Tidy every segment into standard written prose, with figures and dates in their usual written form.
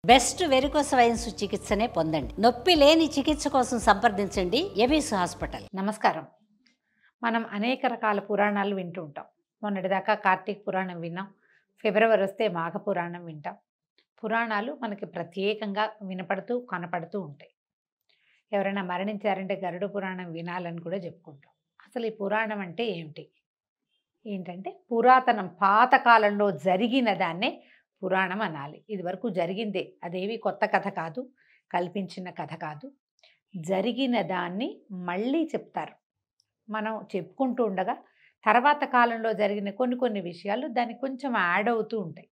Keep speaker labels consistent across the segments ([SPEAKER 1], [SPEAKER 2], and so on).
[SPEAKER 1] Best varicose veins చికిత్సనే పొందండి. నొప్పి లేని చికిత్స కోసం సంప్రదించండి ఎబిస్ హాస్పిటల్.
[SPEAKER 2] నమస్కారం. మనం అనేక రకాల పురాణాలు వింటూ ఉంటాం. మొన్నటిదాకా కార్తీక పురాణం విన్నాం. ఫిబ్రవరి వస్తే మాఘ పురాణం వింటాం. పురాణాలు మనకి ప్రత్యేకంగా వినపడుతూ కనపడుతూ ఉంటాయి. ఎవరైనా మరణించారంటే గరుడ పురాణం వినాలని కూడా చెప్పుకుంటాం. అసలు ఈ పురాణం అంటే ఏమిటి? ఏంటంటే పురాతనం పాతకాలంలో జరిగిన దాన్నే పురాణం అనాలి. ఇది వరకు జరిగిందే, అదేవి కొత్త కథ కాదు, కల్పించిన కథ కాదు. జరిగిన దాన్ని మళ్ళీ చెప్తారు. మనం చెప్పుకుంటూ ఉండగా తర్వాత కాలంలో జరిగిన కొన్ని విషయాలు దానికి కొంచెం యాడ్ అవుతూ ఉంటాయి.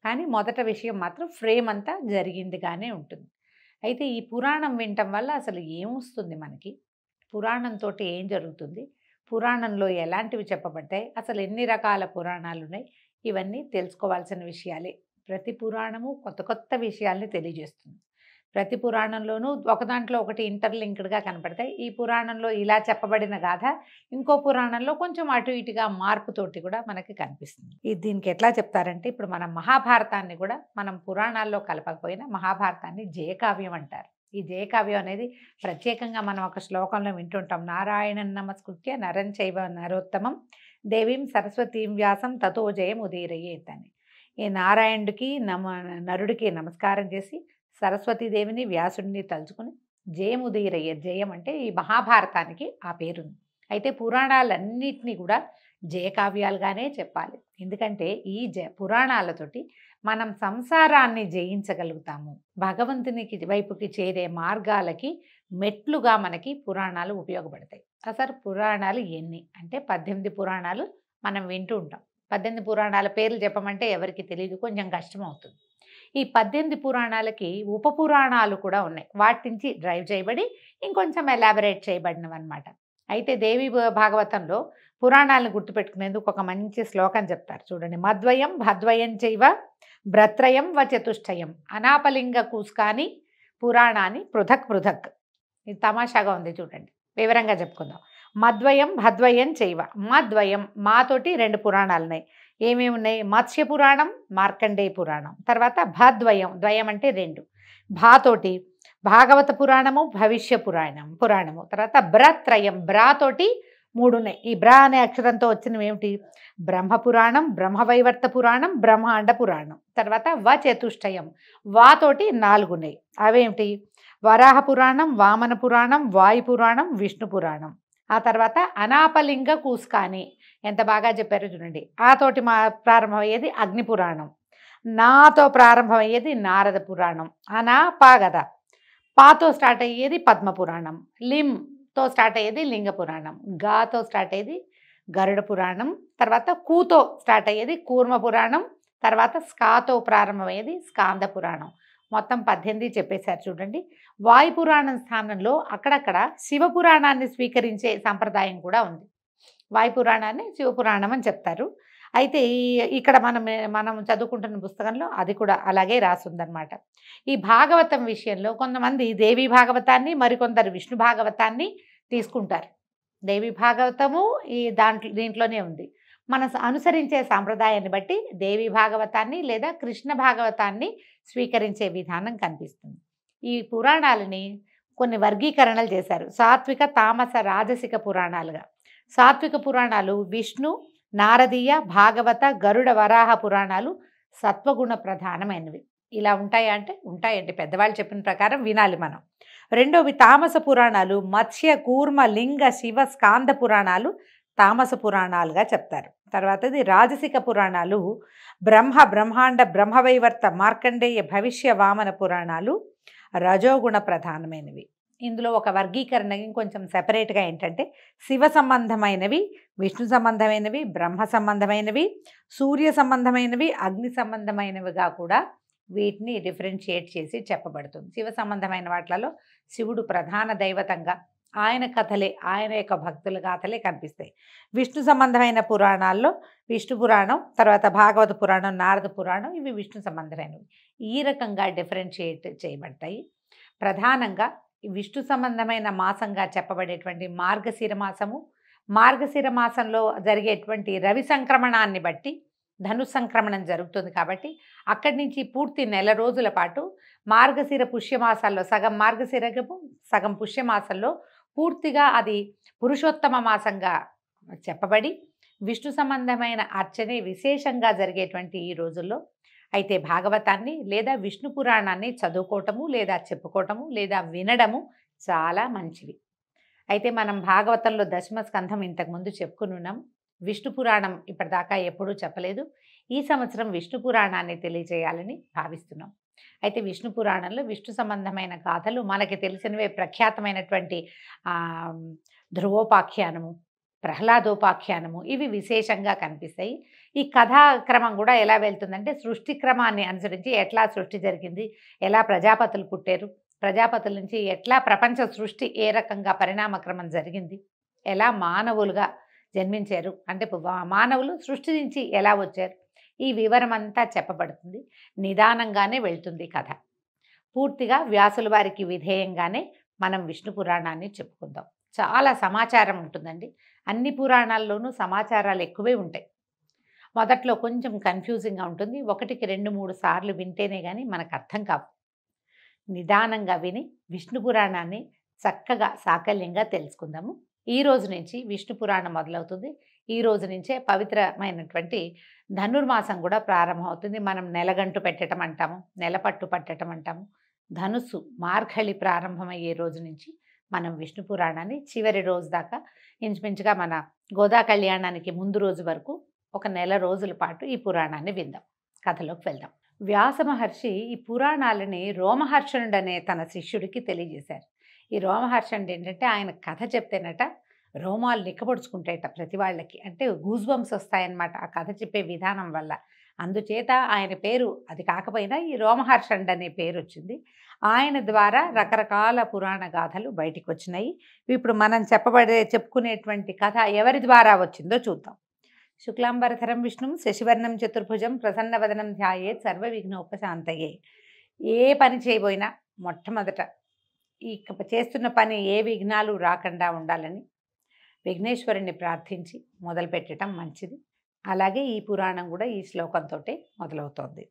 [SPEAKER 2] కానీ మొదట విషయం మాత్రం ఫ్రేమ్ అంతా జరిగిందిగానే ఉంటుంది. అయితే ఈ పురాణం వినటం వల్ల అసలు ఏమొస్తుంది మనకి? పురాణంతో ఏం జరుగుతుంది? పురాణంలో ఎలాంటివి చెప్పబడ్డాయి? అసలు ఎన్ని రకాల పురాణాలు ఉన్నాయి? ఇవన్నీ తెలుసుకోవాల్సిన విషయాలే. ప్రతి పురాణము కొత్త విషయాల్ని తెలియజేస్తుంది. ప్రతి పురాణంలోనూ ఒకదాంట్లో ఒకటి ఇంటర్లింక్డ్గా కనపడతాయి. ఈ పురాణంలో ఇలా చెప్పబడిన గాథ ఇంకో పురాణంలో కొంచెం అటు ఇటుగా మార్పుతోటి కూడా మనకి కనిపిస్తుంది. దీనికి ఎట్లా చెప్తారంటే, ఇప్పుడు మనం మహాభారతాన్ని కూడా మనం పురాణాల్లో కలపకపోయినా మహాభారతాన్ని జయకావ్యం అంటారు. ఈ జయకావ్యం అనేది ప్రత్యేకంగా మనం ఒక శ్లోకంలో వింటుంటాం. నారాయణం నమస్కృత్య నరం చైవ నరోత్తమం దేవీం సరస్వతీం వ్యాసం తతో జయం ఉదీరయేత్ అని. ఈ నారాయణుడికి నరుడికి నమస్కారం చేసి సరస్వతీదేవిని వ్యాసుడిని తలుచుకుని జయం ఉదీరయేత్, జయం అంటే ఈ మహాభారతానికి ఆ పేరుంది. అయితే పురాణాలన్నిటినీ కూడా జయకావ్యాలుగానే చెప్పాలి. ఎందుకంటే ఈ పురాణాలతోటి మనం సంసారాన్ని జయించగలుగుతాము. భగవంతునికి వైపుకి చేరే మార్గాలకి మెట్లుగా మనకి పురాణాలు ఉపయోగపడతాయి. అసలు పురాణాలు ఎన్ని అంటే 18 పురాణాలు మనం వింటూ ఉంటాం. 18 పురాణాల పేర్లు చెప్పమంటే ఎవరికి తెలియదు, కొంచెం కష్టం అవుతుంది. ఈ 18 పురాణాలకి ఉప పురాణాలు కూడా ఉన్నాయి. వాటి నుంచి డ్రైవ్ చేయబడి ఇంకొంచెం ఎలాబరేట్ చేయబడినవి అనమాట. అయితే దేవి భాగవతంలో పురాణాలను గుర్తుపెట్టుకునేందుకు ఒక మంచి శ్లోకం చెప్తారు, చూడండి. మద్వయం భద్వయం చైవ భ్రత్రయం వ చతుష్టయం అనాపలింగ కూస్కాని పురాణాన్ని పృథక్ పృథక్. ఇది తమాషాగా ఉంది, చూడండి. వివరంగా చెప్పుకుందాం. మద్వయం భద్వయం చైవ. మద్వయం, మాతోటి 2 పురాణాలు ఉన్నాయి. ఏమేమి ఉన్నాయి? మత్స్య పురాణం, మార్కండేయ పురాణం. తర్వాత భద్వయం, ద్వయం అంటే 2. భాతోటి భాగవత పురాణము, భవిష్య పురాణము. తర్వాత బ్రత్రయం, బ్రాతోటి 3 ఉన్నాయి. ఈ బ్రా అనే అక్షరంతో వచ్చినవి ఏమిటి? బ్రహ్మపురాణం, బ్రహ్మవైవర్త పురాణం, బ్రహ్మాండ పురాణం. తర్వాత చతుష్టయం, వాతోటి 4 ఉన్నాయి. అవేమిటి? వరాహ పురాణం, వామన పురాణం, వాయు పురాణం, విష్ణు పురాణం. ఆ తర్వాత అనాపలింగ కూస్కాని, ఎంత బాగా చెప్పారో చూడండి. ఆతోటి ప్రారంభమయ్యేది అగ్ని పురాణం, నాతో ప్రారంభమయ్యేది నారద పురాణం. పాగద, పాతో స్టార్ట్ అయ్యేది పద్మ పురాణం, లింతో స్టార్ట్ అయ్యేది లింగ పురాణం, గాతో స్టార్ట్ అయ్యేది గరుడ పురాణం, తర్వాత కూతో స్టార్ట్ అయ్యేది కూర్మ పురాణం, తర్వాత స్కాతో ప్రారంభమయ్యేది స్కాంద పురాణం. మొత్తం 18 చెప్పేశారు చూడండి. వాయుపురాణం స్థానంలో అక్కడక్కడ శివపురాణాన్ని స్వీకరించే సంప్రదాయం కూడా ఉంది. వాయుపురాణాన్ని శివపురాణం అని చెప్తారు. అయితే ఇక్కడ మనం చదువుకుంటున్న పుస్తకంలో అది కూడా అలాగే రాసుందనమాట. ఈ భాగవతం విషయంలో కొంతమంది దేవీ భాగవతాన్ని, మరికొందరు విష్ణు భాగవతాన్ని తీసుకుంటారు. దేవీ భాగవతము దీంట్లోనే ఉంది. మనం అనుసరించే సాంప్రదాయాన్ని బట్టి దేవీ భాగవతాన్ని లేదా కృష్ణ భాగవతాన్ని స్వీకరించే విధానం కనిపిస్తుంది. ఈ పురాణాలని కొన్ని వర్గీకరణలు చేశారు. సాత్విక, తామస, రాజసిక పురాణాలుగా. సాత్విక పురాణాలు విష్ణు, నారదీయ, భాగవత, గరుడ, వరాహ పురాణాలు సత్వగుణ ప్రధానమైనవి. ఇలా ఉంటాయా అంటే ఉంటాయండి, పెద్దవాళ్ళు చెప్పిన ప్రకారం వినాలి మనం. రెండోవి తామస పురాణాలు మత్స్య, కూర్మ, లింగ, శివ, స్కాంద పురాణాలు తామస పురాణాలుగా చెప్తారు. తర్వాతది రాజసిక పురాణాలు బ్రహ్మాండ, బ్రహ్మవైవర్త, మార్కండేయ, భవిష్య, వామన పురాణాలు రజోగుణ ప్రధానమైనవి. ఇందులో ఒక వర్గీకరణ ఇంకొంచెం సెపరేట్గా ఏంటంటే శివ సంబంధమైనవి, విష్ణు సంబంధమైనవి, బ్రహ్మ సంబంధమైనవి, సూర్య సంబంధమైనవి, అగ్ని సంబంధమైనవిగా కూడా వీటిని డిఫరెన్షియేట్ చేసి చెప్పబడుతుంది. శివ సంబంధమైన వాటిలలో శివుడు ప్రధాన దైవతంగా, ఆయన కథలే, ఆయన యొక్క భక్తుల గాథలే కనిపిస్తాయి. విష్ణు సంబంధమైన పురాణాల్లో విష్ణు పురాణం, తర్వాత భాగవత పురాణం, నారద పురాణం, ఇవి విష్ణు సంబంధమైనవి. ఈ రకంగా డిఫరెన్షియేట్ చేయబడతాయి. ప్రధానంగా విష్ణు సంబంధమైన మాసంగా చెప్పబడేటువంటి మార్గశిర మాసము, మార్గశిర మాసంలో జరిగేటువంటి రవి సంక్రమణాన్ని బట్టి ధను సంక్రమణం జరుగుతుంది కాబట్టి అక్కడి నుంచి పూర్తి నెల రోజుల పాటు మార్గశిర పుష్యమాసాల్లో సగం మార్గశిరము సగం పుష్యమాసంలో పూర్తిగా అది పురుషోత్తమ మాసంగా చెప్పబడి విష్ణు సంబంధమైన అర్చనే విశేషంగా జరిగేటువంటి ఈ రోజుల్లో అయితే భాగవతాన్ని లేదా విష్ణు పురాణాన్ని చదువుకోవటము లేదా చెప్పుకోవటము లేదా వినడము చాలా మంచివి. అయితే మనం భాగవతంలో దశమ స్కంధం ఇంతకుముందు చెప్పుకుని ఉన్నాం. విష్ణు పురాణం ఇప్పటిదాకా ఎప్పుడూ చెప్పలేదు. ఈ సంవత్సరం విష్ణు పురాణాన్ని తెలియజేయాలని భావిస్తున్నాం. అయితే విష్ణు పురాణంలో విష్ణు సంబంధమైన గాథలు మనకి తెలిసినవే. ప్రఖ్యాతమైనటువంటి ధ్రువోపాఖ్యానము, ప్రహ్లాదోపాఖ్యానము ఇవి విశేషంగా కనిపిస్తాయి. ఈ కథాక్రమం కూడా ఎలా వెళ్తుందంటే సృష్టి క్రమాన్ని అనుసరించి ఎట్లా సృష్టి జరిగింది, ఎలా ప్రజాపతులు పుట్టారు, ప్రజాపతుల నుంచి ఎట్లా ప్రపంచ సృష్టి ఏ రకంగా పరిణామక్రమం జరిగింది, ఎలా మానవులుగా జన్మించారు, అంటే మానవులు సృష్టి నుంచి ఎలా వచ్చారు, ఈ వివరం అంతా చెప్పబడుతుంది. నిదానంగానే వెళ్తుంది కథ. పూర్తిగా వ్యాసుల వారికి విధేయంగానే మనం విష్ణు పురాణాన్ని చెప్పుకుందాం. చాలా సమాచారం ఉంటుందండి. అన్ని పురాణాల్లోనూ సమాచారాలు ఎక్కువే ఉంటాయి. మొదట్లో కొంచెం కన్ఫ్యూజింగ్గా ఉంటుంది. 1కి 2-3 సార్లు వింటేనే కానీ మనకు అర్థం కావు. నిదానంగా విని విష్ణు పురాణాన్ని చక్కగా సాకల్యంగా తెలుసుకుందాము. ఈ రోజు నుంచి విష్ణు పురాణం మొదలవుతుంది. ఈ రోజు నుంచే పవిత్రమైనటువంటి ధనుర్మాసం కూడా ప్రారంభమవుతుంది. మనం నెలగంటు పెట్టడం అంటాము, నెలపట్టు పట్టడం అంటాము. ధనుస్సు మార్గళి ప్రారంభమయ్యే రోజు నుంచి మనం విష్ణు పురాణాన్ని చివరి రోజు దాకా ఇంచుమించుగా మన గోదా కళ్యాణానికి ముందు రోజు వరకు ఒక నెల రోజుల పాటు ఈ పురాణాన్ని విందాం. కథలోకి వెళ్దాం. వ్యాస మహర్షి ఈ పురాణాలని రోమహర్షణుడు అనే తన శిష్యుడికి తెలియజేశారు. ఈ రోమహర్షణుడు ఏంటంటే ఆయన కథ చెప్తేనట రోమాలు నిక్కబొడుచుకుంటాయట ప్రతి వాళ్ళకి. అంటే గూస్ బంప్స్ వస్తాయన్నమాట ఆ కథ చెప్పే విధానం వల్ల. అందుచేత ఆయన పేరు అది కాకపోయినా ఈ రోమహర్షణుడు అనే పేరు వచ్చింది. ఆయన ద్వారా రకరకాల పురాణ గాథలు బయటికి వచ్చినాయి. ఇప్పుడు మనం చెప్పుకునేటువంటి కథ ఎవరి ద్వారా వచ్చిందో చూద్దాం. శుక్లాంబరధరం విష్ణుం శశివర్ణం చతుర్భుజం ప్రసన్నవదనం ధ్యాయేత్ సర్వ విఘ్నోపశాంతయే. ఏ పని చేయబోయినా మొట్టమొదట ఈ చేస్తున్న పని ఏ విఘ్నాలు రాకుండా ఉండాలని విఘ్నేశ్వరుణ్ణి ప్రార్థించి మొదలుపెట్టడం మంచిది. అలాగే ఈ పురాణం కూడా ఈ శ్లోకంతో మొదలవుతోంది.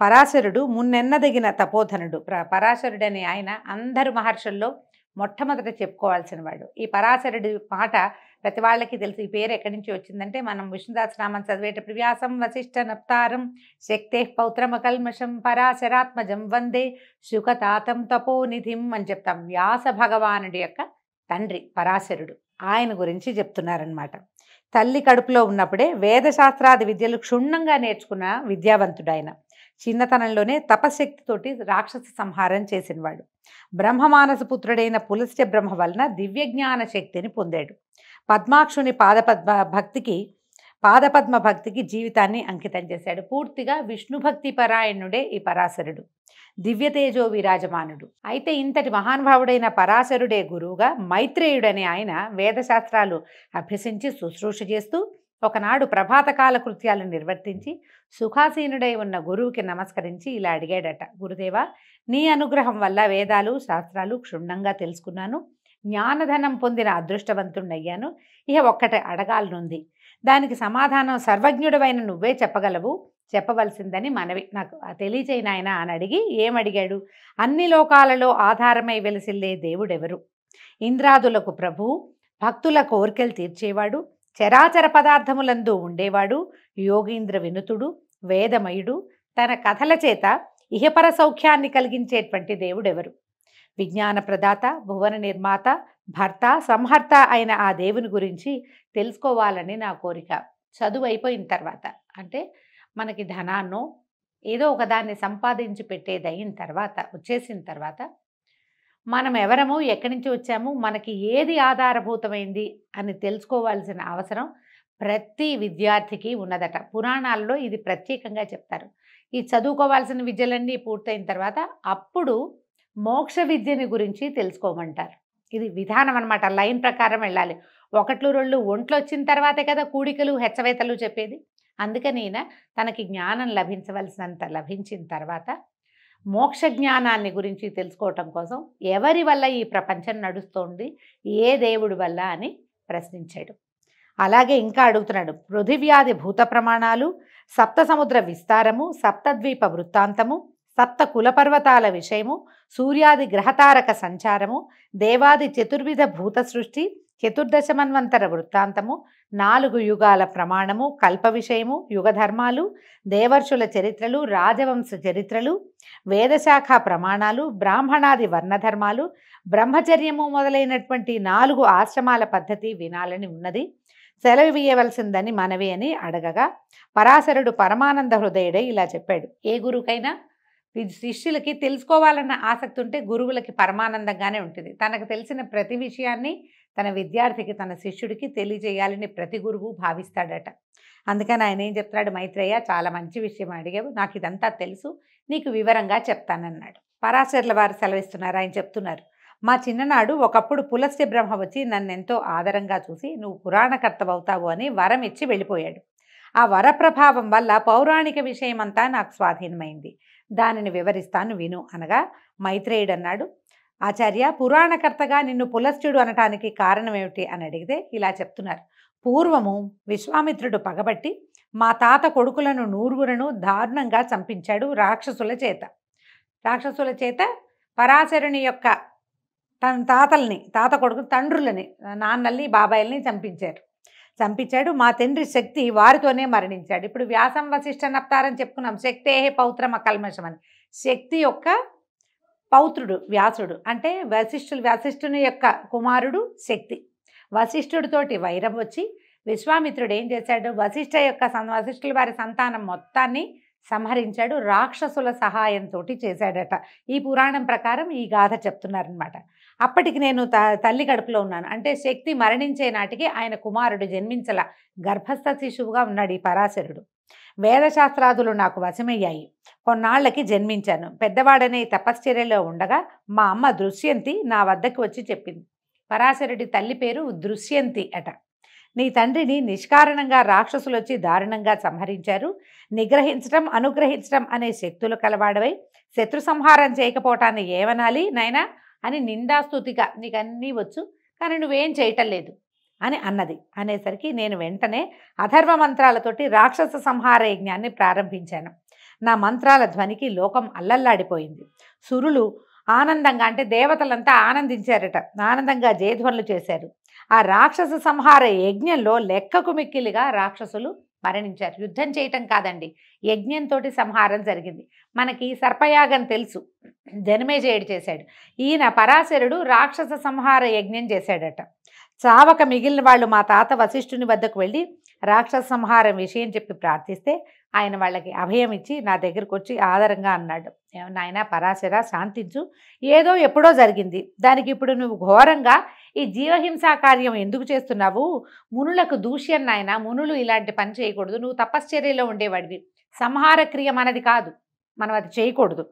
[SPEAKER 2] పరాశరుడు మున్నెన్నదగిన తపోధనుడు. పరాశరుడనే ఆయన అందరు మహర్షుల్లో మొట్టమొదట చెప్పుకోవాల్సిన వాడు. ఈ పరాశరుడి మాట ప్రతి వాళ్ళకి తెలుసు. ఈ పేరు ఎక్కడి నుంచి వచ్చిందంటే మనం విష్ణుదాసనామం చదివేటప్పుడు వ్యాసం వశిష్ఠ నప్తారం శక్తే పౌత్రమకల్మషం పరాశరాత్మజం వందే శుకతాతం తపోనిధిం అని చెప్తాం. వ్యాస భగవానుడి యొక్క తండ్రి పరాశరుడు. ఆయన గురించి చెప్తున్నారనమాట. తల్లి కడుపులో ఉన్నప్పుడే వేదశాస్త్రాది విద్యలు క్షుణ్ణంగా నేర్చుకున్న విద్యావంతుడు ఆయన. చిన్నతనంలోనే తపశక్తితోటి రాక్షస సంహారం చేసినవాడు. బ్రహ్మమానస పుత్రుడైన పులస్త్య బ్రహ్మ వలన దివ్యజ్ఞాన శక్తిని పొందాడు. పద్మాక్షుని పాదపద్మ భక్తికి జీవితాన్ని అంకితం చేశాడు. పూర్తిగా విష్ణు భక్తి పరాయణుడే ఈ పరాశరుడు. దివ్యతేజో విరాజమానుడు. అయితే ఇంతటి మహానుభావుడైన పరాశరుడే గురువుగా మైత్రేయుడనే ఆయన వేదశాస్త్రాలు అభ్యసించి శుశ్రూష చేస్తూ ఒకనాడు ప్రభాతకాల కృత్యాలు నిర్వర్తించి సుఖాసీనుడై ఉన్న గురువుకి నమస్కరించి ఇలా అడిగాడట. గురుదేవా, నీ అనుగ్రహం వల్ల వేదాలు శాస్త్రాలు క్షుణ్ణంగా తెలుసుకున్నాను, జ్ఞానధనం పొందిన అదృష్టవంతుణ్ణయ్యాను. ఇక ఒక్కటే అడగాలనుంది. దానికి సమాధానం సర్వజ్ఞుడవైన నువ్వే చెప్పగలవు, చెప్పవలసిందని మనవి నాకు తెలియచేయి నాయనా అని అడిగి ఏమడిగాడు? అన్ని లోకాలలో ఆధారమై వెలిసిల్లే దేవుడెవరు? ఇంద్రాదులకు ప్రభువు, భక్తుల కోరికలు తీర్చేవాడు, చరాచర పదార్థములందు ఉండేవాడు, యోగీంద్ర వినుతుడు, వేదమయుడు, తన కథల చేత ఇహపర సౌఖ్యాన్ని కలిగించేటువంటి దేవుడెవరు? విజ్ఞాన ప్రదాత, భువన నిర్మాత, భర్త, సంహర్త అయిన ఆ దేవుని గురించి తెలుసుకోవాలని నా కోరిక. చదువు అయిపోయిన తర్వాత, అంటే మనకి ధనాన్నో ఏదో ఒకదాన్ని సంపాదించి పెట్టేది అయిన తర్వాత, వచ్చేసిన తర్వాత మనం ఎవరము, ఎక్కడి నుంచి వచ్చాము, మనకి ఏది ఆధారభూతమైంది అని తెలుసుకోవాల్సిన అవసరం ప్రతి విద్యార్థికి ఉన్నదట. పురాణాల్లో ఇది ప్రత్యేకంగా చెప్తారు. ఈ చదువుకోవాల్సిన విద్యలన్నీ పూర్తయిన తర్వాత అప్పుడు మోక్ష విద్యని గురించి తెలుసుకోమంటారు. ఇది విధానం అన్నమాట. లైన్ ప్రకారం వెళ్ళాలి. 1-2 ఒంట్లో వచ్చిన తర్వాతే కదా కూడికలు హెచ్చవేతలు చెప్పేది. అందుకని తనకి జ్ఞానం లభించవలసినంత లభించిన తర్వాత మోక్ష జ్ఞానాన్ని గురించి తెలుసుకోవటం కోసం ఎవరి వల్ల ఈ ప్రపంచం నడుస్తోంది, ఏ దేవుడి వల్ల అని ప్రశ్నించాడు. అలాగే ఇంకా అడుగుతున్నాడు, పృథివ్యాది భూత ప్రమాణాలు, సప్త సముద్ర విస్తారము, సప్తద్వీప వృత్తాంతము, సప్త కులపర్వతాల విషయము, సూర్యాది గ్రహతారక సంచారము, దేవాది చతుర్విధ భూత సృష్టి, చతుర్దశమన్వంతర వృత్తాంతము, 4 యుగాల ప్రమాణము, కల్ప విషయము, యుగధర్మాలు, దేవర్షుల చరిత్రలు, రాజవంశ చరిత్రలు, వేదశాఖ ప్రమాణాలు, బ్రాహ్మణాది వర్ణధర్మాలు, బ్రహ్మచర్యము మొదలైనటువంటి 4 ఆశ్రమాల పద్ధతి వినాలని ఉన్నది, సెలవియవలసిందని మనవి అని అడగగా పరాశరుడు పరమానంద హృదయుడై ఇలా చెప్పాడు. ఏ గురువుకైనా శిష్యులకి తెలుసుకోవాలన్న ఆసక్తి ఉంటే గురువులకి పరమానందంగానే ఉంటుంది. తనకు తెలిసిన ప్రతి విషయాన్ని తన విద్యార్థికి, తన శిష్యుడికి తెలియజేయాలని ప్రతి గురువు భావిస్తాడట. అందుకని ఆయన ఏం చెప్తాడు, మైత్రేయ చాలా మంచి విషయం అడిగావు, నాకు ఇదంతా తెలుసు, నీకు వివరంగా చెప్తానన్నాడు. పరాశరుల వారు సెలవిస్తున్నారు. ఆయన చెప్తున్నారు, మా చిన్ననాడు ఒకప్పుడు పులస్త్య బ్రహ్మ వచ్చి నన్నెంతో ఆదరంగా చూసి నువ్వు పురాణకర్తవవుతావు అని వరం ఇచ్చి వెళ్ళిపోయాడు. ఆ వరప్రభావం వల్ల పౌరాణిక విషయమంతా నాకు స్వాధీనమైంది. దానిని వివరిస్తాను విను అనగా మైత్రేయుడు అన్నాడు, ఆచార్య, పురాణకర్తగా నిన్ను పులస్త్యుడు అనటానికి కారణం ఏమిటి అని అడిగితే ఇలా చెప్తున్నారు. పూర్వము విశ్వామిత్రుడు పగబట్టి మా తాత కొడుకులను 9 దారుణంగా చంపించాడు రాక్షసుల చేత. పరాశరుని యొక్క తన తాత కొడుకు తండ్రులని, నాన్నల్ని, బాబాయిల్ని చంపించాడు. మా తండ్రి శక్తి వారితోనే మరణించాడు. ఇప్పుడు వ్యాసం వశిష్ఠ నప్తారని చెప్పుకున్నాం. శక్తేహే పౌత్రమ కల్మషం అని. శక్తి యొక్క పౌత్రుడు వ్యాసుడు, అంటే వశిష్ఠుని యొక్క కుమారుడు శక్తి. వశిష్ఠుడితోటి వైరం వచ్చి విశ్వామిత్రుడు ఏం చేశాడు, వశిష్ఠుల వారి సంతానం మొత్తాన్ని సంహరించాడు. రాక్షసుల సహాయంతో చేశాడట. ఈ పురాణం ప్రకారం ఈ గాథ చెప్తున్నారనమాట. అప్పటికి నేను తల్లి కడుపులో ఉన్నాను. అంటే శక్తి మరణించే నాటికి ఆయన కుమారుడు జన్మించల, గర్భస్థ శిశువుగా ఉన్నాడు ఈ పరాశరుడు. వేదశాస్త్రాదులు నాకు వశమయ్యాయి. కొన్నాళ్లకి జన్మించాను. పెద్దవాడనే తపశ్చర్యలో ఉండగా మా అమ్మ దృశ్యంతి నా వద్దకు వచ్చి చెప్పింది. పరాశరుడి తల్లి పేరు దృశ్యంతి అట. నీ తండ్రిని నిష్కారణంగా రాక్షసులు వచ్చి దారుణంగా సంహరించారు. నిగ్రహించడం, అనుగ్రహించడం అనే శక్తులు కలవాడవై శత్రు సంహారం చేయకపోవటాన్ని ఏమనాలి నాయనా అని నిందాస్తుతిగా, నీకు అన్నీ వచ్చు కానీ నువ్వేం చేయటం లేదు అని అన్నది. అనేసరికి నేను వెంటనే అథర్వ మంత్రాలతోటి రాక్షస సంహార యజ్ఞాన్ని ప్రారంభించాను. నా మంత్రాల ధ్వనికి లోకం అల్లల్లాడిపోయింది. సురులు ఆనందంగా, అంటే దేవతలంతా ఆనందించారట, ఆనందంగా జయధ్వనులు చేశారు. ఆ రాక్షస సంహార యజ్ఞంలో లెక్కకు మిక్కిలిగా రాక్షసులు మరణించారు. యుద్ధం చేయటం కాదండి, యజ్ఞంతో సంహారం జరిగింది. మనకి సర్పయాగం తెలుసు, జనమేజయుడు చేశాడు. ఈయన పరాశరుడు రాక్షస సంహార యజ్ఞం చేశాడట. చావక మిగిలిన వాళ్ళు మా తాత వశిష్ఠుని వద్దకు వెళ్ళి రాక్షస సంహారం విషయం చెప్పి ప్రార్థిస్తే ఆయన వాళ్ళకి అభయం ఇచ్చి నా దగ్గరకు వచ్చి ఆదరంగా అన్నాడు, నాయనా పరాశర శాంతించు, ఏదో ఎప్పుడో జరిగింది, దానికి ఇప్పుడు నువ్వు ఘోరంగా ఈ జీవహింసా కార్యం ఎందుకు చేస్తున్నావు? మునులకు దూష్యం నాయన, మునులు ఇలాంటి పని చేయకూడదు, నువ్వు తపశ్చర్యలో ఉండేవాడివి, సంహార క్రియ మనది కాదు, మనం అది చేయకూడదు.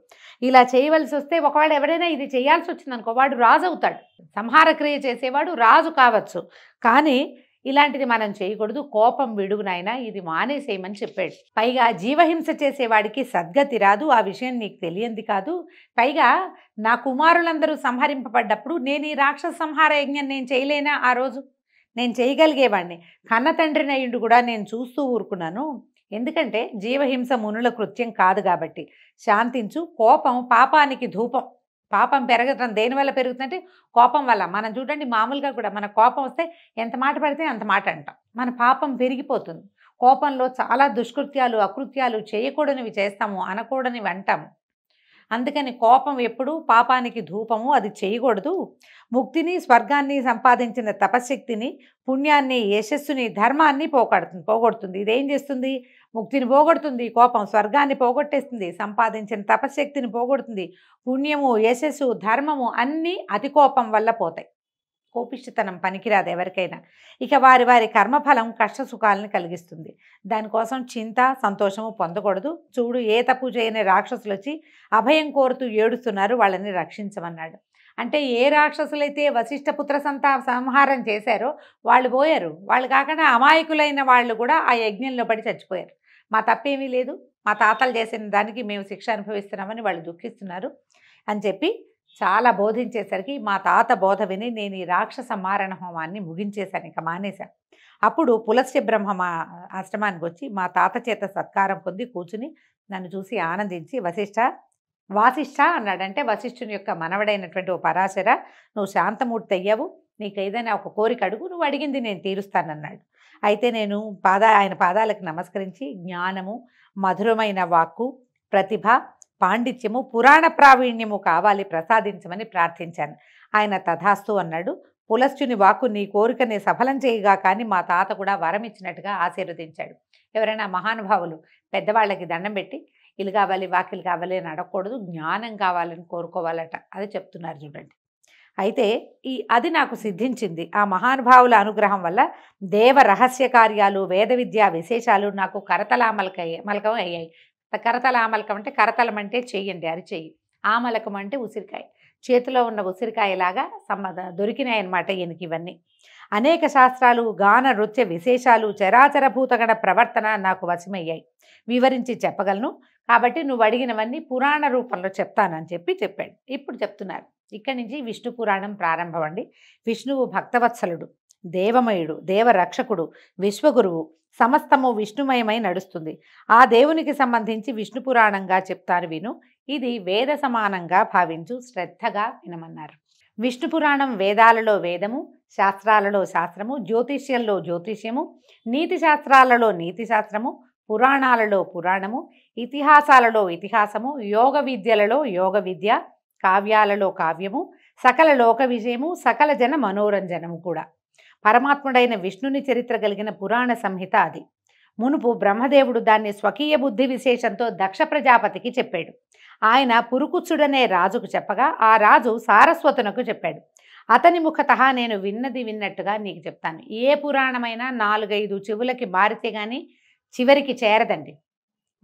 [SPEAKER 2] ఇలా చేయవలసి వస్తే ఒకవేళ ఎవరైనా ఇది చేయాల్సి వచ్చిందనుకో వాడు రాజు అవుతాడు. సంహార క్రియ చేసేవాడు రాజు కావచ్చు, కానీ ఇలాంటిది మనం చేయకూడదు, కోపం విడుగు నాయనా, ఇది మానేసేయమని చెప్పాడు. పైగా జీవహింస చేసేవాడికి సద్గతి రాదు, ఆ విషయం నీకు తెలియంది కాదు. పైగా నా కుమారులందరూ సంహరింపబడ్డప్పుడు నేను ఈ రాక్షస సంహార యజ్ఞం నేను చేయలేనా? ఆ రోజు నేను చేయగలిగేవాడిని. కన్న తండ్రిని అయ్యుండి కూడా నేను చూస్తూ ఊరుకున్నాను. ఎందుకంటే జీవహింస మునుల కృత్యం కాదు కాబట్టి. శాంతించు, కోపం పాపానికి ధూపం. పాపం పెరగటం దేనివల్ల పెరుగుతుందంటే కోపం వల్ల. మనం చూడండి, మామూలుగా కూడా మన కోపం వస్తే ఎంత మాట పడితే అంత మాట అంటాం, మన పాపం పెరిగిపోతుంది. కోపంలో చాలా దుష్కృత్యాలు, అకృత్యాలు, చేయకూడనివి చేస్తాము, అనకూడనివి అంటాము. అందుకని కోపం ఎప్పుడూ పాపానికి ధూపము, అది చేయకూడదు. ముక్తిని, స్వర్గాన్ని సంపాదించిన తపశక్తిని, పుణ్యాన్ని, యశస్సుని, ధర్మాన్ని పోగొడుతుంది. ఇదేం చేస్తుంది? ముక్తిని పోగొడుతుంది, కోపం స్వర్గాన్ని పోగొట్టేస్తుంది, సంపాదించిన తపశక్తిని పోగొడుతుంది. పుణ్యము, యశస్సు, ధర్మము అన్నీ అతి కోపం వల్ల పోతాయి. కోపిష్టితనం పనికిరాదు ఎవరికైనా. ఇక వారి వారి కర్మఫలం కష్ట సుఖాలను కలిగిస్తుంది. దానికోసం చింత, సంతోషము పొందకూడదు. చూడు, ఏ తప్పు చేయని రాక్షసులు వచ్చి అభయం కోరుతూ ఏడుస్తున్నారు, వాళ్ళని రక్షించమన్నాడు. అంటే ఏ రాక్షసులైతే వశిష్ఠపుత్ర సంహారం చేశారో వాళ్ళు పోయారు. వాళ్ళు కాకుండా అమాయకులైన వాళ్ళు కూడా ఆ యజ్ఞంలో పడి చచ్చిపోయారు. మా తప్పేమీ లేదు, మా తాతలు చేసిన దానికి మేము శిక్ష అనుభవిస్తున్నామని వాళ్ళు దుఃఖిస్తున్నారు అని చెప్పి చాలా బోధించేసరికి మా తాత బోధ విని నేను ఈ రాక్షస మారణ హోమాన్ని ముగించేశాను, ఇక మానేశాను. అప్పుడు పులస్త్య బ్రహ్మ మా ఆశ్రమానికి వచ్చి మా తాత చేత సత్కారం పొంది కూర్చుని నన్ను చూసి ఆనందించి వాసిష్ఠ అన్నాడంటే వశిష్ఠుని యొక్క మనవడైనటువంటి ఓ పరాశర, నువ్వు శాంతమూర్తి అయ్యావు, నీకు ఏదైనా ఒక కోరిక అడుగు, నువ్వు అడిగింది నేను తీరుస్తానన్నాడు. అయితే నేను ఆయన పాదాలకు నమస్కరించి జ్ఞానము, మధురమైన వాక్కు, ప్రతిభ, పాండిత్యము, పురాణ ప్రావీణ్యము కావాలి, ప్రసాదించమని ప్రార్థించాను. ఆయన తథాస్తు అన్నాడు. పులస్త్యుని వాక్కు నీ కోరికని సఫలం చేయగా కానీ మా తాత కూడా వరం ఇచ్చినట్టుగా ఆశీర్వదించాడు. ఎవరైనా మహానుభావులు పెద్దవాళ్ళకి దండం పెట్టి ఇల్లు కావాలి వాకిలు కావాలి అని అడగకూడదు, జ్ఞానం కావాలని కోరుకోవాలట. అది చెప్తున్నారు చూడండి. అయితే అది నాకు సిద్ధించింది. ఆ మహానుభావుల అనుగ్రహం వల్ల దేవ రహస్య కార్యాలు, వేద విద్యా విశేషాలు నాకు మలకం అయ్యాయి. కరతలామలకం అంటే కరతలం అంటే చెయ్యండి, అరిచెయ్యి. ఆమలకం అంటే ఉసిరికాయ, చేతిలో ఉన్న ఉసిరికాయలాగా దొరికినాయి అన్నమాట ఈయనకి ఇవన్నీ. అనేక శాస్త్రాలు, గాన నృత్య విశేషాలు, చరాచర భూతగణ ప్రవర్తన నాకు వశమయ్యాయి, వివరించి చెప్పగలను. కాబట్టి నువ్వు అడిగినవన్నీ పురాణ రూపంలో చెప్తానని చెప్పాడు. ఇప్పుడు చెప్తున్నారు. ఇక్కడి నుంచి విష్ణు పురాణం ప్రారంభం అండి. విష్ణువు భక్తవత్సలుడు, దేవమయుడు, దేవరక్షకుడు, విశ్వగురువు, సమస్తము విష్ణుమయమై నడుస్తుంది. ఆ దేవునికి సంబంధించి విష్ణు పురాణంగా చెప్తాను విను. ఇది వేద సమానంగా భావించు, శ్రద్ధగా వినమన్నారు. విష్ణు పురాణం వేదాలలో వేదము, శాస్త్రాలలో శాస్త్రము, జ్యోతిష్యంలో జ్యోతిష్యము, నీతి శాస్త్రాలలో నీతి శాస్త్రము, పురాణాలలో పురాణము, ఇతిహాసాలలో ఇతిహాసము, యోగ విద్యలలో యోగ విద్య, కావ్యాలలో కావ్యము, సకల లోక విజయము, సకల జన మనోరంజనము కూడా. పరమాత్ముడైన విష్ణుని చరిత్ర కలిగిన పురాణ సంహిత అది. మునుపు బ్రహ్మదేవుడు దాన్ని స్వకీయ బుద్ధి విశేషంతో దక్ష ప్రజాపతికి చెప్పాడు. ఆయన పురుకుచ్చుడనే రాజుకు చెప్పగా ఆ రాజు సారస్వతునకు చెప్పాడు. అతని ముఖతః నేను విన్నది విన్నట్టుగా నీకు చెప్తాను. ఏ పురాణమైనా 4-5 చెవులకి మారితే కానీ చివరికి చేరదండి.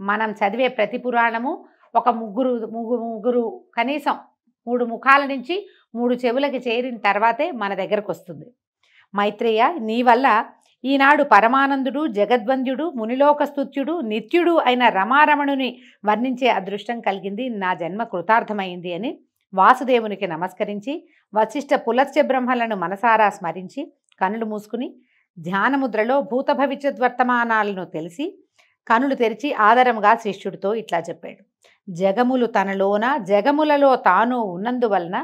[SPEAKER 2] మనం చదివే ప్రతి పురాణము ఒక ముగ్గురు కనీసం 3 ముఖాల నుంచి 3 చెవులకి చేరిన తర్వాతే మన దగ్గరకు వస్తుంది. మైత్రేయ, నీ వల్ల ఈనాడు పరమానందుడు, జగద్వంద్యుడు, మునిలోకస్తుత్యుడు, నిత్యుడు అయిన రమారమణుని వర్ణించే అదృష్టం కలిగింది. నా జన్మ కృతార్థమైంది అని వాసుదేవునికి నమస్కరించి వశిష్ఠ పులస్త్య బ్రహ్మలను మనసారా స్మరించి కనులు మూసుకుని ధ్యానముద్రలో భూత భవిష్యద్వర్తమానాలను తెలిసి కనులు తెరిచి ఆదరముగా శిష్యుడితో ఇట్లా చెప్పాడు. జగములు తనలోన జగములలో తాను ఉన్నందువలన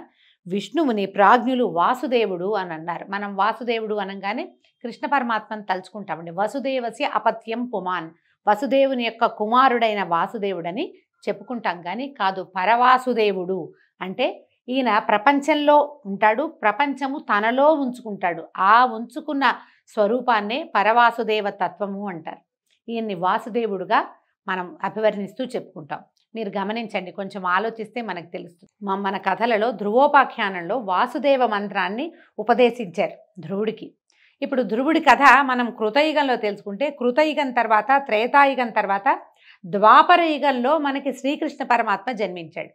[SPEAKER 2] విష్ణువుని ప్రాజ్ఞులు వాసుదేవుడు అని అన్నారు. మనం వాసుదేవుడు అనగానే కృష్ణ పరమాత్మను తలుచుకుంటామండి. వసుదేవస్య అపత్యం పుమాన్, వసుదేవుని యొక్క కుమారుడైన వాసుదేవుడని చెప్పుకుంటాం కానీ కాదు, పరవాసుదేవుడు అంటే ఈయన ప్రపంచంలో ఉంటాడు, ప్రపంచము తనలో ఉంచుకుంటాడు. ఆ ఉంచుకున్న స్వరూపాన్నే పరవాసుదేవ తత్వము అంటారు. ఈయన్ని వాసుదేవుడుగా మనం అభివర్ణిస్తూ చెప్పుకుంటాం. మీరు గమనించండి, కొంచెం ఆలోచిస్తే మనకు తెలుస్తుంది. మన కథలలో ధ్రువోపాఖ్యానంలో వాసుదేవ మంత్రాన్ని ఉపదేశించారు ధ్రువుడికి. ఇప్పుడు ధ్రువుడి కథ మనం కృతయుగంలో తెలుసుకుంటే, కృతయుగం తర్వాత త్రేతాయుగం తర్వాత ద్వాపర యుగంలో మనకి శ్రీకృష్ణ పరమాత్మ జన్మించాడు.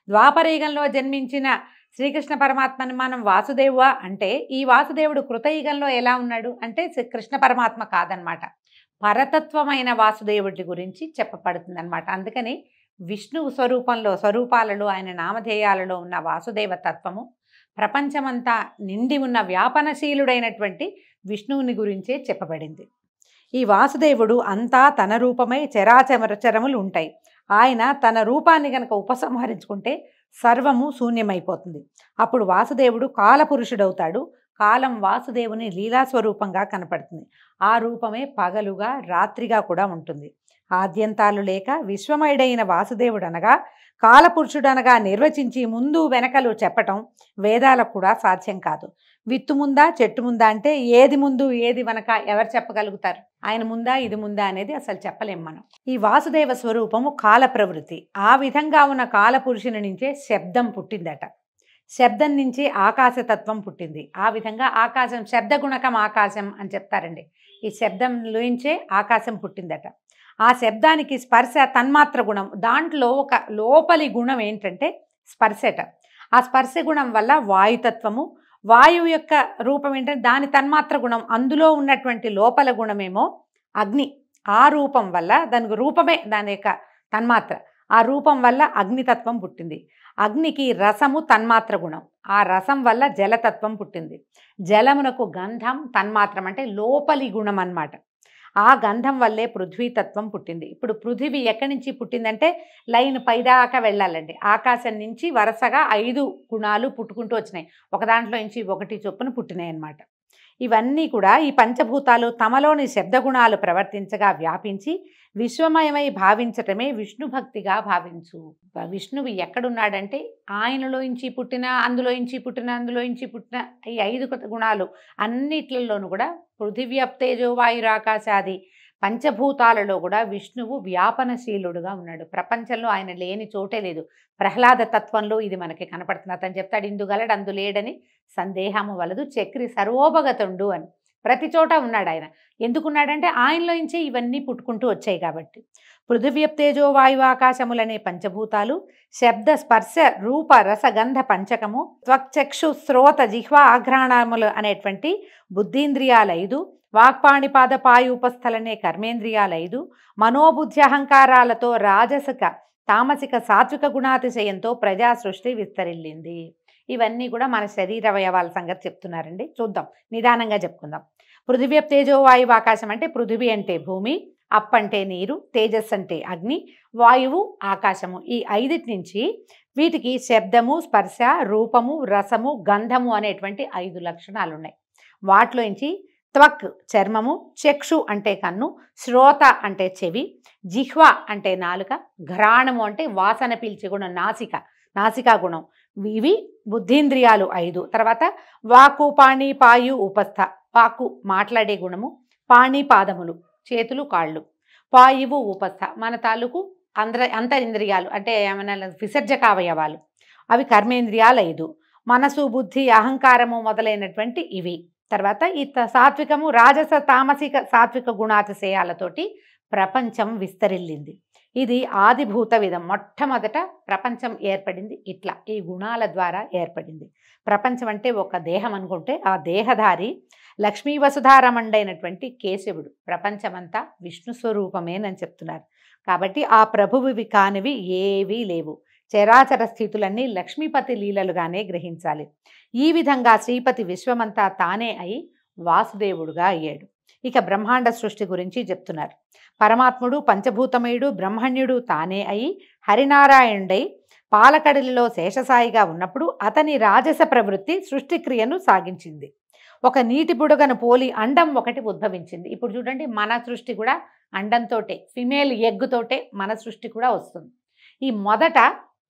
[SPEAKER 2] ద్వాపర యుగంలో జన్మించిన శ్రీకృష్ణ పరమాత్మని మనం వాసుదేవ అంటే, ఈ వాసుదేవుడు కృతయుగంలో ఎలా ఉన్నాడు అంటే కృష్ణ పరమాత్మ కాదనమాట, పరతత్వమైన వాసుదేవుడి గురించి చెప్పబడుతుంది అనమాట. అందుకని విష్ణువు స్వరూపాలలో ఆయన నామధేయాలలో ఉన్న వాసుదేవ తత్వము ప్రపంచమంతా నిండి ఉన్న వ్యాపనశీలుడైనటువంటి విష్ణువుని గురించే చెప్పబడింది. ఈ వాసుదేవుడు అంతా తన రూపమై చరాచరములు ఉంటాయి. ఆయన తన రూపాన్ని గనక ఉపసంహరించుకుంటే సర్వము శూన్యమైపోతుంది. అప్పుడు వాసుదేవుడు కాలపురుషుడవుతాడు. కాలం వాసుదేవుని లీలాస్వరూపంగా కనపడుతుంది. ఆ రూపమే పగలుగా రాత్రిగా కూడా ఉంటుంది. ఆద్యంతాలు లేక విశ్వమయుడైన వాసుదేవుడు అనగా కాలపురుషుడనగా నిర్వచించి ముందు వెనకలు చెప్పటం వేదాలకు కూడా సాధ్యం కాదు. విత్తు ముందా చెట్టు ముందా అంటే ఏది ముందు ఏది వెనక ఎవరు చెప్పగలుగుతారు? ఆయన ముందా ఇది ముందా అనేది అసలు చెప్పలేం మనం. ఈ వాసుదేవ స్వరూపము కాల ప్రవృత్తి. ఆ విధంగా ఉన్న కాలపురుషుని నుంచే శబ్దం పుట్టిందట. శబ్దం నుంచి ఆకాశతత్వం పుట్టింది. ఆ విధంగా ఆకాశం శబ్దగుణకం ఆకాశం అని చెప్తారండి. ఈ శబ్దంలోంచే ఆకాశం పుట్టిందట. ఆ శబ్దానికి స్పర్శ తన్మాత్ర గుణం, దాంట్లో ఒక లోపలి గుణం ఏంటంటే స్పర్శట. ఆ స్పర్శ గుణం వల్ల వాయుతత్వము, వాయువు యొక్క రూపం ఏంటంటే దాని తన్మాత్ర గుణం, అందులో ఉన్నటువంటి లోపల గుణమేమో అగ్ని. ఆ రూపం వల్ల దానికి రూపమే దాని యొక్క తన్మాత్ర. ఆ రూపం వల్ల అగ్నితత్వం పుట్టింది. అగ్నికి రసము తన్మాత్ర గుణం, ఆ రసం వల్ల జలతత్వం పుట్టింది. జలమునకు గంధం తన్మాత్రం అంటే లోపలి గుణం అన్నమాట. ఆ గంధం వల్లే పృథ్వీతత్వం పుట్టింది. ఇప్పుడు పృథివీ ఎక్కడి నుంచి పుట్టిందంటే లైన్ పైదాకా వెళ్ళాలండి. ఆకాశం నుంచి వరుసగా 5 గుణాలు పుట్టుకుంటూ వచ్చినాయి. ఒక దాంట్లో నుంచి ఒకటి చొప్పున పుట్టినాయి అన్నమాట. ఇవన్నీ కూడా ఈ పంచభూతాలు తమలోని శబ్దగుణాలు ప్రవర్తించగా వ్యాపించి విశ్వమయమై భావించటమే విష్ణు భక్తిగా భావించు. విష్ణువు ఎక్కడున్నాడంటే ఆయనలోంచి పుట్టిన, అందులోంచి పుట్టిన, అందులోంచి పుట్టిన ఈ 5 గుణాలు అన్నిట్లలోనూ కూడా పృథివ్యప్తేజో వాయురాకాశాది పంచభూతాలలో కూడా విష్ణువు వ్యాపనశీలుడుగా ఉన్నాడు. ప్రపంచంలో ఆయన లేని చోటే లేదు. ప్రహ్లాద తత్వంలో ఇది మనకి కనపడుతుంది. అతను చెప్తాడు, ఇందుగలడు అందు లేడని సందేహము వలదు చక్రి సర్వోపగతుండు అని. ప్రతి చోట ఉన్నాడు ఆయన. ఎందుకున్నాడంటే ఆయనలోంచే ఇవన్నీ పుట్టుకుంటూ వచ్చాయి కాబట్టి. పృథివ్యప్తేజో వాయు ఆకాశములనే పంచభూతాలు, శబ్ద స్పర్శ రూప రసగంధ పంచకము, త్వక్చక్షు శ్రోత జిహ్వ ఆఘ్రాణములు అనేటువంటి బుద్ధీంద్రియాలు 5, వాక్పాణిపాద పాయూపస్థలనే కర్మేంద్రియాలు 5, మనోబుద్ధి అహంకారాలతో రాజసిక తామసిక సాత్విక గుణాతిశయంతో ప్రజా సృష్టి విస్తరిల్లింది. ఇవన్నీ కూడా మన శరీర అవయవాల సంగతి చెప్తున్నారండి. చూద్దాం, నిదానంగా చెప్పుకుందాం. పృథివ్యప్తేజో వాయువు ఆకాశం అంటే పృథివీ అంటే భూమి, అప్ అంటే నీరు, తేజస్ అంటే అగ్ని, వాయువు ఆకాశము. ఈ 5 నుంచి వీటికి శబ్దము, స్పర్శ, రూపము, రసము, గంధము అనేటువంటి 5 లక్షణాలు ఉన్నాయి. వాటిలోంచి త్వక్ చర్మము, చక్షు అంటే కన్ను, శ్రోత అంటే చెవి, జిహ్వ అంటే నాలుక, ఘ్రాణము అంటే వాసన పీల్చే గుణం, నాసికా గుణం. ఇవి బుద్ధీంద్రియాలు 5. తర్వాత వాకు పాణి పాయు ఉపస్థ, వాకు మాట్లాడే గుణము, పాణి పాదములు చేతులు కాళ్ళు, పాయువు ఉపస్థ మన తాలూకు అంతరింద్రియాలు అంటే ఏమైనా విసర్జక అవయవాలు, అవి కర్మేంద్రియాలు 5. మనసు బుద్ధి అహంకారము మొదలైనటువంటి ఇవి. తర్వాత ఈ సాత్వికము రాజస తామసిక సాత్విక గుణాతిశయాలతోటి ప్రపంచం విస్తరిల్లింది. ఇది ఆదిభూత విధం. మొట్టమొదట ప్రపంచం ఏర్పడింది ఇట్లా, ఈ గుణాల ద్వారా ఏర్పడింది. ప్రపంచం అంటే ఒక దేహం అనుకుంటే ఆ దేహధారి లక్ష్మీ వసుధారమండైనటువంటి కేశవుడు. ప్రపంచమంతా విష్ణు స్వరూపమేనని చెప్తున్నారు. కాబట్టి ఆ ప్రభువువి కానివి ఏవీ లేవు. చరాచర స్థితులన్నీ లక్ష్మీపతి లీలలుగానే గ్రహించాలి. ఈ విధంగా శ్రీపతి విశ్వమంతా తానే అయి వాసుదేవుడుగా అయ్యాడు. ఇక బ్రహ్మాండ సృష్టి గురించి చెప్తున్నారు. పరమాత్ముడు పంచభూతమయుడు బ్రహ్మణ్యుడు తానే అయి హరినారాయణుడై పాలకడలిలో శేషసాయిగా ఉన్నప్పుడు అతని రాజస ప్రవృత్తి సృష్టిక్రియను సాగించింది. ఒక నీటి బుడగను పోలి అండం ఒకటి ఉద్భవించింది. ఇప్పుడు చూడండి, మన సృష్టి కూడా అండంతోటే, ఫిమేల్ ఎగ్గుతోటే మన సృష్టి కూడా వస్తుంది. ఈ మొదట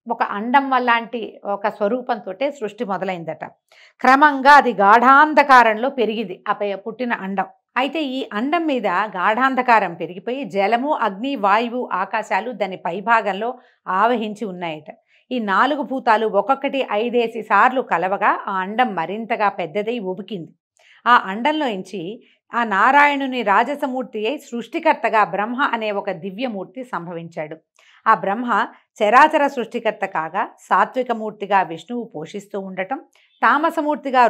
[SPEAKER 2] ఒక అండం వల్లాంటి ఒక స్వరూపంతో సృష్టి మొదలైందట. క్రమంగా అది గాఢాంధకారంలో పెరిగింది ఆ పుట్టిన అండం. అయితే ఈ అండం మీద గాఢాంధకారం పెరిగిపోయి జలము, అగ్ని, వాయువు, ఆకాశాలు దాని పైభాగంలో ఆవహించి ఉన్నాయట. ఈ 4 భూతాలు ఒక్కొక్కటి 5 సార్లు కలవగా ఆ అండం మరింతగా పెద్దదై ఉబికింది. ఆ అండంలోంచి ఆ నారాయణుని రాజసమూర్తి అయి సృష్టికర్తగా బ్రహ్మ అనే ఒక దివ్యమూర్తి సంభవించాడు. ఆ బ్రహ్మ చరాచర సృష్టికర్త కాగా సాత్వికమూర్తిగా విష్ణువు పోషిస్తూ ఉండటం, తామసమూర్తిగా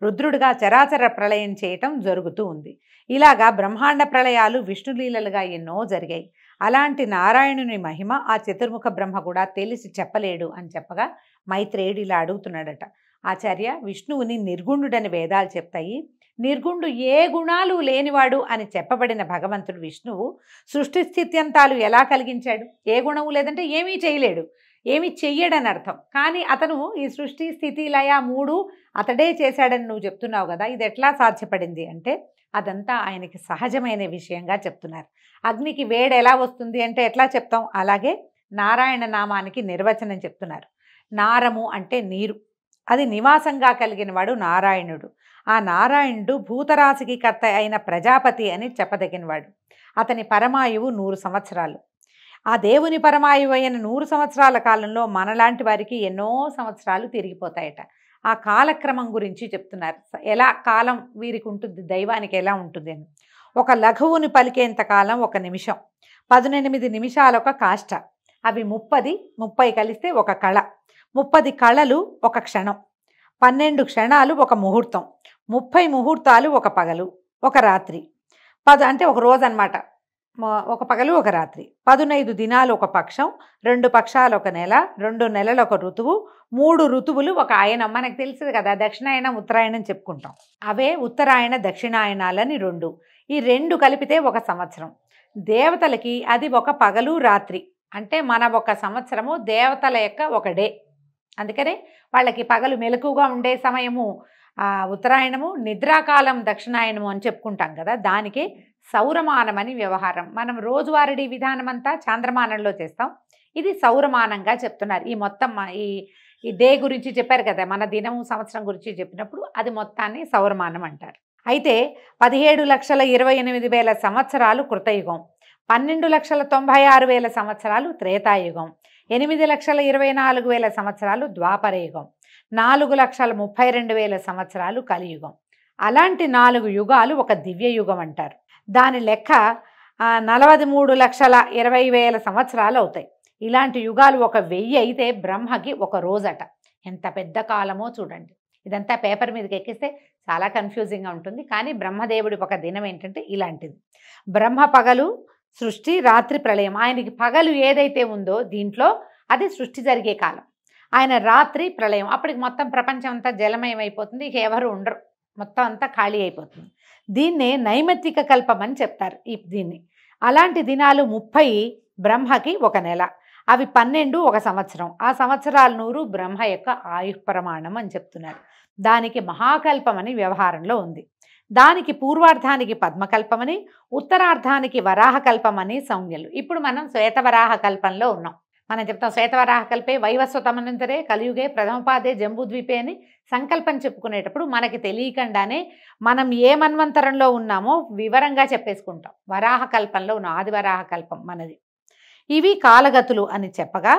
[SPEAKER 2] రుద్రుడుగా చరాచర ప్రళయం చేయటం జరుగుతూ ఉంది. ఇలాగా బ్రహ్మాండ ప్రళయాలు విష్ణులీలలుగా ఎన్నో జరిగాయి. అలాంటి నారాయణుని మహిమ ఆ చతుర్ముఖ బ్రహ్మ కూడా తెలిసి చెప్పలేడు అని చెప్పగా మైత్రేయుడు ఇలా అడుగుతున్నాడట, ఆచార్య, విష్ణువుని నిర్గుణుడని వేదాలు చెప్తాయి. నిర్గుణుడు ఏ గుణాలు లేనివాడు అని చెప్పబడిన భగవంతుడు విష్ణువు సృష్టి స్థిత్యంతాలు ఎలా కలిగించాడు? ఏ గుణము లేదంటే ఏమీ చేయలేడు, ఏమీ చెయ్యడని అర్థం. కానీ అతను ఈ సృష్టి స్థితి లయ 3 అతడే చేశాడని నువ్వు చెప్తున్నావు కదా, ఇది ఎట్లా సాధ్యపడింది అంటే అదంతా ఆయనకి సహజమైన విషయంగా చెప్తున్నారు. అగ్నికి వేడి ఎలా వస్తుంది అంటే ఎట్లా చెప్తాం, అలాగే నారాయణ నామానికి నిర్వచనం చెప్తున్నారు. నారము అంటే నీరు, అది నివాసంగా కలిగిన వాడు నారాయణుడు. ఆ నారాయణుడు భూతరాశికి కర్త అయిన ప్రజాపతి అని చెప్పదగినవాడు. అతని పరమాయువు 100 సంవత్సరాలు. ఆ దేవుని పరమాయువు అయిన 100 సంవత్సరాల కాలంలో మనలాంటి వారికి ఎన్నో సంవత్సరాలు తిరిగిపోతాయట. ఆ కాలక్రమం గురించి చెప్తున్నారు. ఎలా కాలం వీరికి ఉంటుంది, దైవానికి ఎలా ఉంటుంది అని. ఒక లఘువుని పలికేంత కాలం 1 నిమిషం, 18 నిమిషాలు ఒక కాష్ట, అవి 30 కలిస్తే ఒక కళ, 30 కళలు ఒక క్షణం, 12 క్షణాలు ఒక ముహూర్తం, 30 ముహూర్తాలు ఒక పగలు, ఒక రాత్రి, 10 అంటే ఒక రోజు అన్నమాట. ఒక పగలు ఒక రాత్రి, 15 దినాలు ఒక పక్షం, 2 పక్షాలు ఒక నెల, 2 నెలలు ఒక ఋతువు, 3 ఋతువులు ఒక ఆయనం. మనకు తెలుసు కదా, దక్షిణాయనం ఉత్తరాయణం చెప్పుకుంటాం. అవే ఉత్తరాయణ దక్షిణాయనాలని 2. ఈ 2 కలిపితే ఒక సంవత్సరం. దేవతలకి అది ఒక పగలు రాత్రి. అంటే మన ఒక సంవత్సరము దేవతల యొక్క ఒక డే. అందుకనే వాళ్ళకి పగలు మెలకుగా ఉండే సమయము ఉత్తరాయణము, నిద్రాకాలం దక్షిణాయనము అని చెప్పుకుంటాం కదా. దానికి సౌరమానం అని వ్యవహారం. మనం రోజువారీ విధానం అంతా చాంద్రమానంలో చేస్తాం. ఇది సౌరమానంగా చెప్తున్నారు. ఈ మొత్తం ఈ డే గురించి చెప్పారు కదా, మన దినము సంవత్సరం గురించి చెప్పినప్పుడు అది మొత్తాన్ని సౌరమానం అంటారు. అయితే 17,28,000 సంవత్సరాలు కృతయుగం, 12,96,000 సంవత్సరాలు త్రేతాయుగం, 8,24,000 సంవత్సరాలు ద్వాపరయుగం, 4,32,000 సంవత్సరాలు కలియుగం. అలాంటి 4 యుగాలు ఒక దివ్యయుగం అంటారు. దాని లెక్క 43,20,000 సంవత్సరాలు అవుతాయి. ఇలాంటి యుగాలు 1,000 అయితే బ్రహ్మకి ఒక రోజట. ఎంత పెద్ద కాలమో చూడండి. ఇదంతా పేపర్ మీదకి ఎక్కిస్తే చాలా కన్ఫ్యూజింగ్గా ఉంటుంది. కానీ బ్రహ్మదేవుడి ఒక దినం ఏంటంటే ఇలాంటిది. బ్రహ్మ పగలు సృష్టి, రాత్రి ప్రళయం. ఆయనకి పగలు ఏదైతే ఉందో దీంట్లో అది సృష్టి జరిగే కాలం. ఆయన రాత్రి ప్రళయం. అప్పటికి మొత్తం ప్రపంచం అంతా జలమయం అయిపోతుంది. ఇక ఎవరు ఉండరు, మొత్తం అంతా ఖాళీ అయిపోతుంది. దీన్నే నైమిత్తిక కల్పం అని చెప్తారు. దీన్ని అలాంటి దినాలు 30 బ్రహ్మకి ఒక నెల, అవి 12 ఒక సంవత్సరం. ఆ సంవత్సరాలు 100 బ్రహ్మ యొక్క ఆయుఃప్రమాణం అని చెప్తున్నారు. దానికి మహాకల్పమని వ్యవహారంలో ఉంది. దానికి పూర్వార్ధానికి పద్మకల్పమని, ఉత్తరార్ధానికి వరాహకల్పమని సంజ్ఞలు. ఇప్పుడు మనం శ్వేతవరాహ కల్పంలో ఉన్నాం. మనం చెప్తాం శ్వేతవరాహ కల్పే వైవస్వతమనంతరే కలియుగే ప్రథమపాదే జంబూద్వీపే అని సంకల్పం చెప్పుకునేటప్పుడు మనకి తెలియకుండానే మనం ఏ మన్వంతరంలో ఉన్నామో వివరంగా చెప్పేసుకుంటాం. వరాహ కల్పంలో ఉన్న ఆదివరాహ కల్పం మనది. ఇవి కాలగతులు అని చెప్పగా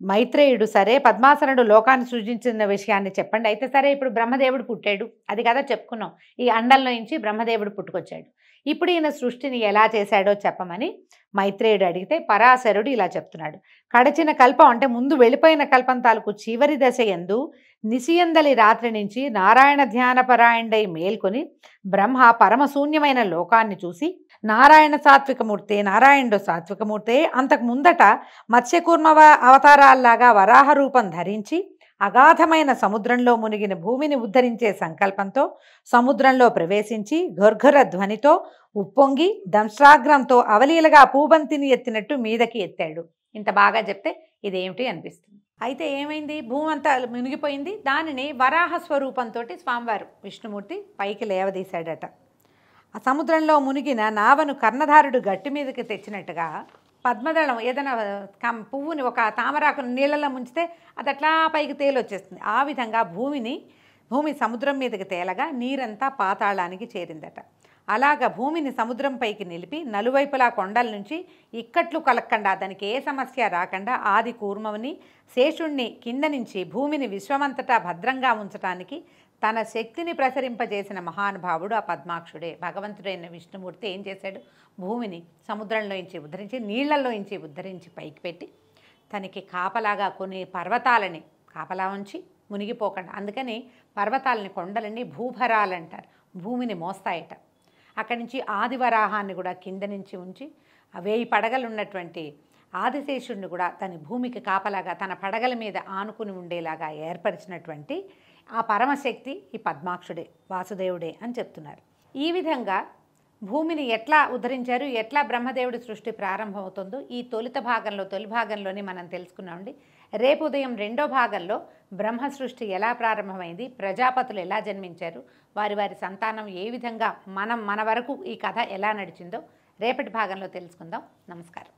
[SPEAKER 2] మైత్రేయుడు, సరే పద్మాసనుడు లోకాన్ని సృజించిన విషయాన్ని చెప్పండి. అయితే సరే, ఇప్పుడు బ్రహ్మదేవుడు పుట్టాడు, అది కదా చెప్పుకున్నాం. ఈ అండంలో నుంచి బ్రహ్మదేవుడు పుట్టుకొచ్చాడు. ఇప్పుడు ఈయన సృష్టిని ఎలా చేశాడో చెప్పమని మైత్రేయుడు అడిగితే పరాశరుడు ఇలా చెప్తున్నాడు. కడచిన కల్పం అంటే ముందు వెళ్ళిపోయిన కల్పం తాలూకు చివరి దశ యందు నిశియందలి రాత్రి నుంచి నారాయణ ధ్యానపరాయణుడై మేల్కొని బ్రహ్మ పరమశూన్యమైన లోకాన్ని చూసి నారాయణ సాత్వికమూర్తే, నారాయణుడు సాత్వికమూర్తే, అంతకు ముందట మత్స్యకూర్మ అవతారాల్లాగా వరాహ రూపం ధరించి అగాధమైన సముద్రంలో మునిగిన భూమిని ఉద్ధరించే సంకల్పంతో సముద్రంలో ప్రవేశించి ఘర్ఘర ధ్వనితో ఉప్పొంగి దంశ్రాగ్రంతో అవలీలగా పూబంతిని ఎత్తినట్టు మీదకి ఎత్తాడు. ఇంత బాగా చెప్తే ఇదేమిటి అనిపిస్తుంది. అయితే ఏమైంది, భూమి అంతా మునిగిపోయింది. దానిని వరాహ స్వరూపంతో స్వామివారు విష్ణుమూర్తి పైకి లేవదీశాడట. ఆ సముద్రంలో మునిగిన నావను కర్ణధారుడు గట్టి మీదకి తెచ్చినట్టుగా పద్మదళం ఏదైనా పువ్వుని ఒక తామరాకుని నీళ్ళలో ముంచితే అది అట్లా పైకి తేలొచ్చేస్తుంది. ఆ విధంగా భూమి సముద్రం మీదకి తేలగా నీరంతా పాతాళానికి చేరిందట. అలాగ భూమిని సముద్రం పైకి నిలిపి నలువైపులా కొండల నుంచి ఇక్కట్లు కలక్కండా, దానికి ఏ సమస్య రాకుండా ఆది కూర్మని శేషుణ్ణి కింద నుంచి భూమిని విశ్వమంతటా భద్రంగా ఉంచటానికి తన శక్తిని ప్రసరింపజేసిన మహానుభావుడు ఆ పద్మాక్షుడే. భగవంతుడైన విష్ణుమూర్తి ఏం చేశాడు, భూమిని సముద్రంలోంచి ఉద్ధరించి నీళ్లలోంచి ఉద్ధరించి పైకి పెట్టి తనకి కాపలాగా కొన్ని పర్వతాలని కాపలా ఉంచి మునిగిపోకుండా, అందుకని పర్వతాలని కొండలని భూభరాలంటారు, భూమిని మోస్తాయట. అక్కడి నుంచి ఆదివరాహాన్ని కూడా కింద నుంచి ఉంచి 1000 పడగలు ఉన్నటువంటి ఆదిశేషుడిని కూడా తన భూమికి కాపలాగా తన పడగల మీద ఆనుకుని ఉండేలాగా ఏర్పరిచినటువంటి ఆ పరమశక్తి ఈ పద్మాక్షుడే, వాసుదేవుడే అని చెప్తున్నారు. ఈ విధంగా భూమిని ఎట్లా ఉద్ధరించారు, ఎట్లా బ్రహ్మదేవుడి సృష్టి ప్రారంభమవుతుందో ఈ తొలి భాగంలోనే మనం తెలుసుకున్నామండి. రేపు ఉదయం 2వ భాగంలో బ్రహ్మ సృష్టి ఎలా ప్రారంభమైంది, ప్రజాపతులు ఎలా జన్మించారు, వారి సంతానం ఏ విధంగా మన వరకు ఈ కథ ఎలా నడిచిందో రేపటి భాగంలో తెలుసుకుందాం. నమస్కారం.